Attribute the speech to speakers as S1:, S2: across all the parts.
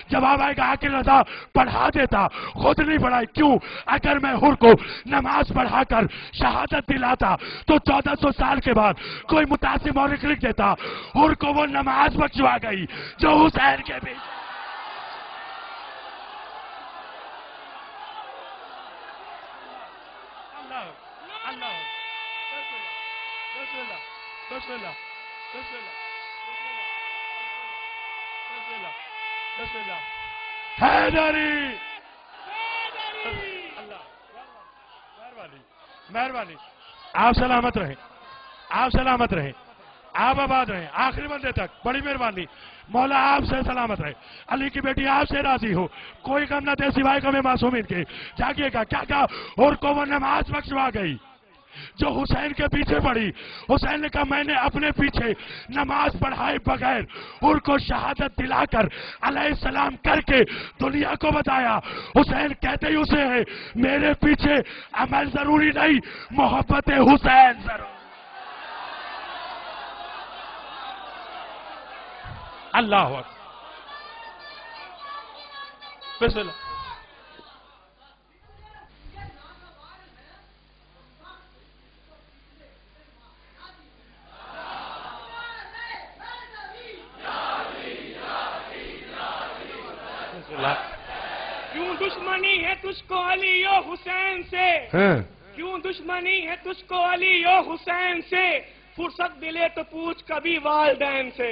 S1: جب آئے گا عاقل رضا پڑھا دیتا، خود نہیں پڑھائی. کیوں؟ اگر میں حر کو نماز پڑھا کر شہادت دلاتا تو 1400 سال کے بعد کوئی متعصب مورخ لکھ دیتا حر کو وہ نماز بخشوا گئی جو حسین کے بھی. حیدری مہربانی. آپ سلامت رہیں، آپ سلامت رہیں، آپ آباد رہیں آخری بندے تک. بڑی مہربانی. مولا آپ سے سلامت رہے. علی کی بیٹی آپ سے راضی ہو، کوئی غم نہ دے سوائے غم معصومین کے. جاگیے گا. کیا کہا؟ اور کو وہ نماز بخشوا گئی جو حسین کے پیچھے پڑھی. حسین نے کہا میں نے اپنے پیچھے نماز پڑھائے بغیر ان کو شہادت دلا کر علیہ السلام کر کے دنیا کو بتایا. حسین کہتے ہی اسے ہے میرے پیچھے عمل ضروری نہیں، محبت حسین ضروری. اللہ اکبر. بسم اللہ.
S2: کیوں دشمنی ہے تجھ کو علی و حسین سے؟ کیوں دشمنی ہے تجھ کو علی و حسین سے؟ فرصت ملے تو پوچھ کبھی والدین سے.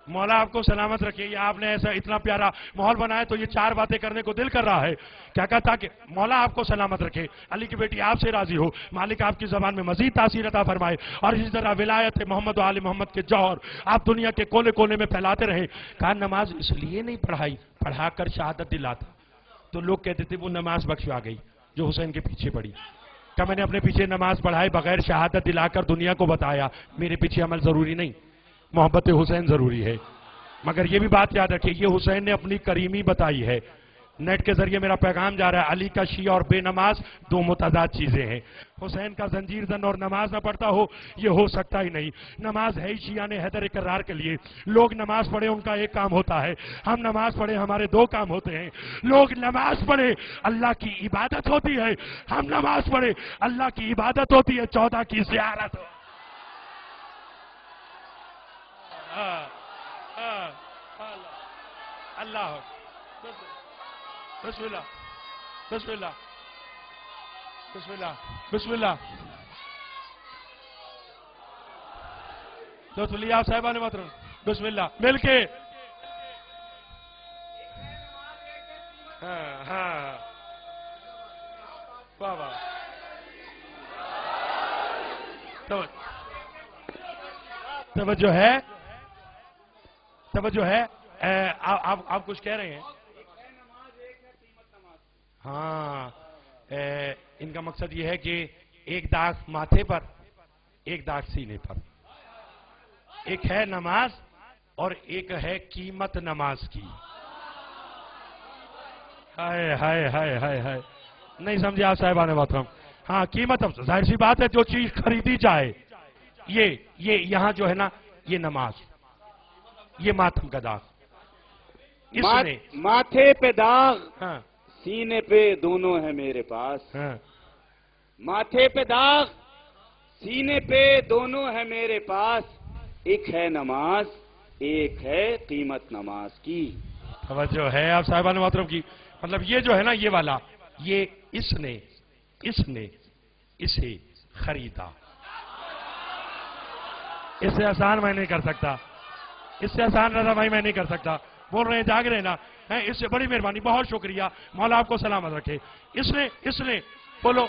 S1: مولا آپ کو سلامت رکھے. یہ آپ نے ایسا اتنا پیارا ماحول بنایا تو یہ چار باتیں کرنے کو دل کر رہا ہے. کیا کہتا کہ مولا آپ کو سلامت رکھے، علی کی بیٹی آپ سے راضی ہو، مالک آپ کی زبان میں مزید تاثیر عطا فرمائے، اور اسی طرح ولایت محمد و آل محمد کے جوہر آپ دنیا کے کونے کونے میں پھیلاتے رہیں. کہا نماز اس لیے نہیں پڑھائی، پڑھا کر شہادت دلاتا تو لوگ کہتے تھے وہ نماز بخشوا گئی جو حسین کے پیچھے پڑھی. کہ میں نے اپنے پیچھے نماز پڑھائے بغیر شہادت دلا کر دنیا کو بتایا میرے پیچھے عمل ضروری نہیں، محبت حسین ضروری ہے. مگر یہ بھی بات یاد رکھیے یہ حسین نے اپنی کریمی بتائی ہے. نیٹ کے ذریعے میرا پیغام جا رہا ہے، علی کا شیعہ اور بے نماز دو متضاد چیزیں ہیں. حسین کا زنجیر زن اور نماز نہ پڑھتا ہو یہ ہو سکتا ہی نہیں. نماز ہے ہی شیعہ نے حیدر اقرار کے لیے. لوگ نماز پڑھے ان کا ایک کام ہوتا ہے، ہم نماز پڑھے ہمارے دو کام ہوتے ہیں. لوگ نماز پڑھے اللہ کی عبادت ہوتی ہے، ہم نماز پڑھے اللہ کی عبادت ہوتی ہے، 14 کی زیارت ہو. اللہ بسم اللہ بسم اللہ بسم اللہ بسم اللہ. تو لیا صاحبان محترم بسم اللہ مل کے. ہاں واہ واہ. توجہ ہے، توجہ ہے. آپ کچھ کہہ رہے ہیں؟ ہاں ان کا مقصد یہ ہے کہ ایک داغ ماتھے پر، ایک داغ سینے پر. ایک ہے نماز اور ایک ہے قیمت نماز کی. ہائے ہائے ہائے ہائے ہائے نہیں سمجھے آپ صاحبان محترم. ہاں قیمت ظاہر سی بات ہے جو چیز خریدی جائے. یہ یہاں جو ہے نا یہ نماز، یہ ماتم کا داغ.
S3: ماتھے پہ داغ سینے پہ دونوں ہے میرے پاس. ماتھے پہ داغ سینے پہ دونوں ہے میرے پاس. ایک ہے نماز ایک ہے قیمت نماز کی.
S1: توجہ ہے آپ صاحبان محترم کی. مطلب یہ جو ہے نا یہ والا یہ اس نے اسے خریدا. اس سے آسان میں نہیں کر سکتا، اس سے آسان رضا بھائی میں نہیں کر سکتا. بول رہے ہیں جاگ رہے نا. اس سے بڑی مہربانی، بہت شکریہ. مولا آپ کو سلامت رکھے. اس نے بولو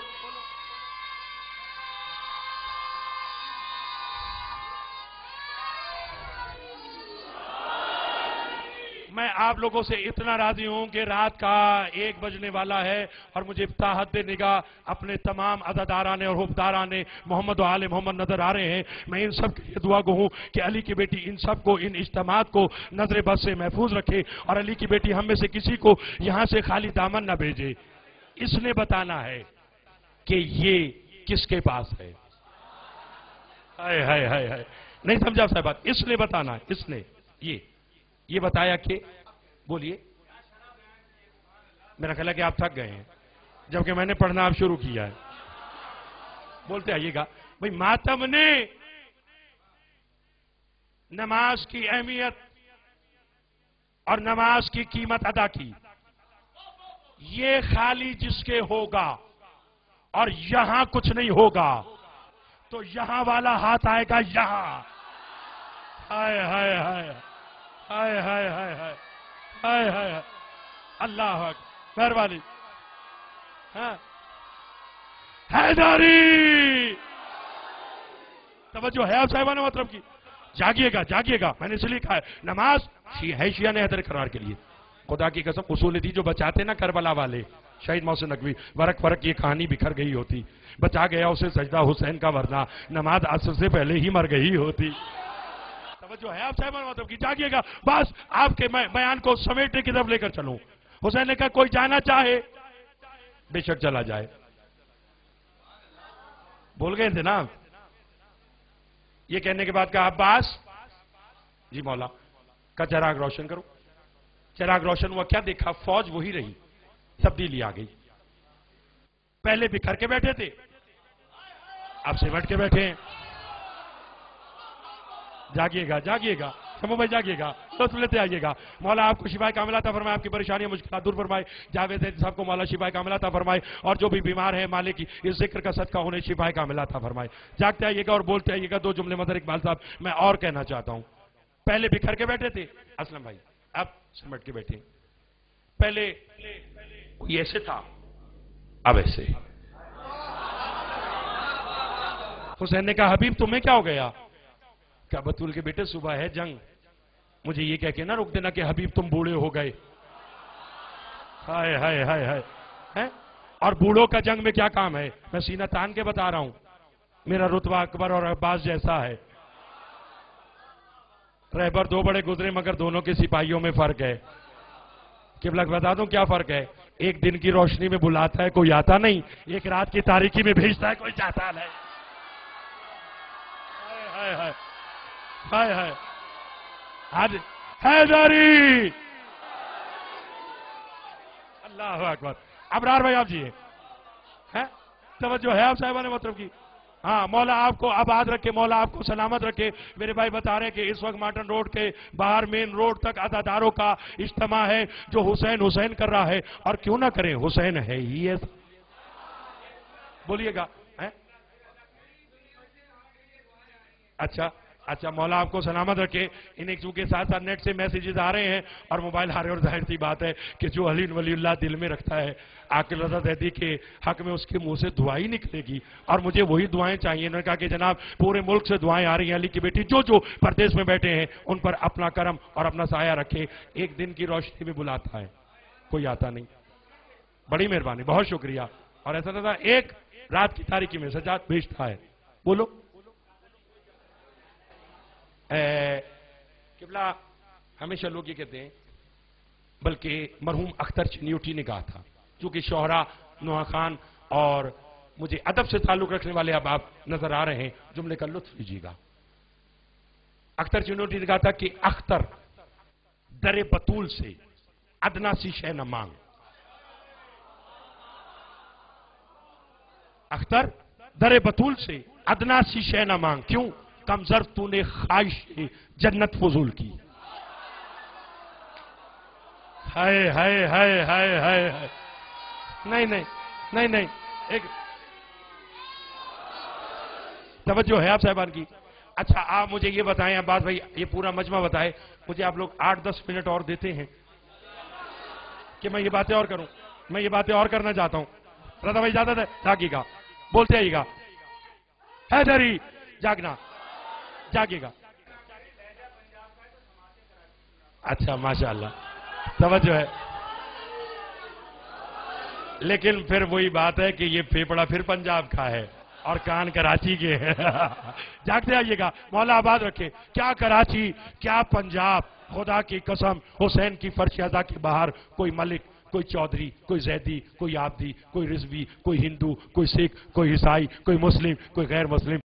S1: میں آپ لوگوں سے اتنا راضی ہوں کہ رات کا 1 بجنے والا ہے اور مجھے تحت نگاہ اپنے تمام عزاداران اور حبداران محمد و آل محمد نظر آ رہے ہیں. میں ان سب کے لیے دعا گو ہوں کہ علی کی بیٹی ان سب کو، ان اجتماعات کو نظر بد سے محفوظ رکھے اور علی کی بیٹی ہم میں سے کسی کو یہاں سے خالی دامن نہ بھیجے. اس نے بتانا ہے کہ یہ کس کے پاس ہے. ہائے ہائے ہائے ہائے، نہیں سمجھا صاحب بات، اس نے بتانا، اس نے یہ بتایا کہ بولیے. میرا خیال ہے کہ آپ تھک گئے ہیں جبکہ میں نے پڑھنا آپ شروع کیا ہے. بولتے آئیے گا بھئی ماتم نے نماز کی اہمیت اور نماز کی قیمت ادا کی. یہ خالی جس کے ہوگا اور یہاں کچھ نہیں ہوگا تو یہاں والا ہاتھ آئے گا یہاں. ہائے ہائے ہائے ہائے ہائے ہائے ہائے ہائے ہائے، اللہ اکبر، مہربانی. ہاں حیدری، توجہ ہے آپ صاحبان مطلب کی. جاگیے گا جاگیے گا، میں نے اس لیے کہا ہے نماز شیعہ نے حیدر قرار کے لیے. خدا کی قسم اصول تھی جو بچاتے نا کربلا والے شہید محسن نقوی، ورق یہ کہانی بکھر گئی ہوتی، بچا گیا اسے سجدہ حسین کا، ورنہ نماز عصر سے پہلے ہی مر گئی ہوتی. توجہ ہے آپ صاحبان مطلب کی. جاگیے گا، بس آپ کے بیان کو سمیٹنے کی طرف لے کر چلوں. حسین نے کہا کوئی جانا چاہے بے شک چلا جائے. بول گئے تھے نا. یہ کہنے کے بعد کہا عباس جی مولا کا چراغ روشن کرو. چراغ روشن ہوا، کیا دیکھا؟ فوج وہی رہی، تبدیلی آ گئی. پہلے بکھر کے بیٹھے تھے، اب سمٹ کے بیٹھے ہیں. جاگیے گا جاگیے گا شمو بھائی، جاگیے گا، لطف لیتے آئیے گا. مولا آپ کو شفا کاملہ عطا فرمائے، آپ کی پریشانیاں مشکلات دور فرمائے. جاوید صاحب کو مولا شفا کاملہ عطا فرمائے، اور جو بھی بیمار ہے مالک کی اس ذکر کا صدقہ انہیں شفا کاملہ عطا فرمائے. جاگتے آئیے گا اور بولتے آئیے گا. 2 جملے مظہر اقبال صاحب میں اور کہنا چاہتا ہوں. پہلے بکھر کے بیٹھے تھے اسلم بھائی، اب سمٹ کے بیٹھے. پہلے کوئی ایسے تھا، اب ایسے. حسین نے کہا حبیب تمہیں کیا ہو گیا؟ کہا بطول کے بیٹے صبح ہے جنگ، مجھے یہ کہہ کے نہ روک دینا کہ حبیب تم بوڑھے ہو گئے. ہائے ہائے ہائے ہائے. اور بوڑھوں کا جنگ میں کیا کام ہے؟ میں سینہ تان کے بتا رہا ہوں، میرا رتبہ اکبر اور عباس جیسا ہے. رہبر 2 بڑے گزرے مگر دونوں کے سپاہیوں میں فرق ہے. قبلہ بتا دوں کیا فرق ہے؟ ایک دن کی روشنی میں بلاتا ہے کوئی آتا نہیں، ایک رات کی تاریکی میں بھیجتا ہے کوئی جاتا نہیں. ہائے ہائے ہائے ہائے. آج حیدری، اللہ اکبر. ابرار بھائی آپ جی ہیں، توجہ ہے آپ صاحبان مطلب کی. ہاں مولا آپ کو آباد رکھے، مولا آپ کو سلامت رکھے. میرے بھائی بتا رہے ہیں کہ اس وقت مارٹن روڈ کے باہر مین روڈ تک عزاداروں کا اجتماع ہے جو حسین حسین کر رہا ہے. اور کیوں نہ کریں، حسین ہے ہی ایسا. بولیے گا. اچھا مولا آپ کو سلامت رکھے. ان ایک کے ساتھ ساتھ نیٹ سے میسیجز آ رہے ہیں اور موبائل آ رہے ہیں، اور ظاہر سی بات ہے کہ جو علی ولی اللہ دل میں رکھتا ہے عاقل رضا زیدی کے حق میں اس کے منہ سے دعائیں نکلے گی، اور مجھے وہی دعائیں چاہیے. انہوں نے کہا کہ جناب پورے ملک سے دعائیں آ رہی ہیں، علی کی بیٹی جو پردیس میں بیٹھے ہیں ان پر اپنا کرم اور اپنا سایہ رکھے. ایک دن کی روشنی میں بلاتا ہے کوئی آتا نہیں. بڑی مہربانی، بہت شکریہ. اور ایسا تھا ایک رات کی تاریکی میں سجاد بھیجتا ہے. بولو. قبلہ ہمیشہ لوگ یہ کہتے ہیں، بلکہ مرحوم اختر چنیوٹی نے کہا تھا، چونکہ شوہرا نوح خان اور مجھے ادب سے تعلق رکھنے والے اب آپ نظر آ رہے ہیں، جملے کا لطف لیجیے گا. اختر چنیوٹی نے کہا تھا کہ اختر در بطول سے ادنا سی شے نہ مانگ. اختر در بطول سے ادنا سی شے نہ مانگ. کیوں؟ کمزر تو نے خواہش جنت فضول کی. ہائے ہائے ہائے ہائے ہائے. نہیں ایک توجہ ہے آپ صاحبان کی. اچھا آپ مجھے یہ بتائیں عباس بھائی، یہ پورا مجمع بتائے مجھے، آپ لوگ 8-10 منٹ اور دیتے ہیں کہ میں یہ باتیں اور کروں؟ میں یہ باتیں اور کرنا چاہتا ہوں. رضا بھائی اجازت ہے؟ جاگیے گا، بولتے آئیے گا. حیدری جاگنا، جاگیے گا. اچھا ماشاءاللہ توجہ ہے. لیکن پھر وہی بات ہے کہ یہ پھیپڑا پھر پنجاب کا ہے اور کان کراچی کے ہیں. جاگتے آئیے گا. مولا آباد رکھے. کیا کراچی، کیا پنجاب. خدا کی قسم حسین کی فرش ازا کے باہر کوئی ملک، کوئی چودھری، کوئی زیدی، کوئی آبدی، کوئی رضوی، کوئی ہندو، کوئی سکھ، کوئی عیسائی، کوئی مسلم، کوئی غیر مسلم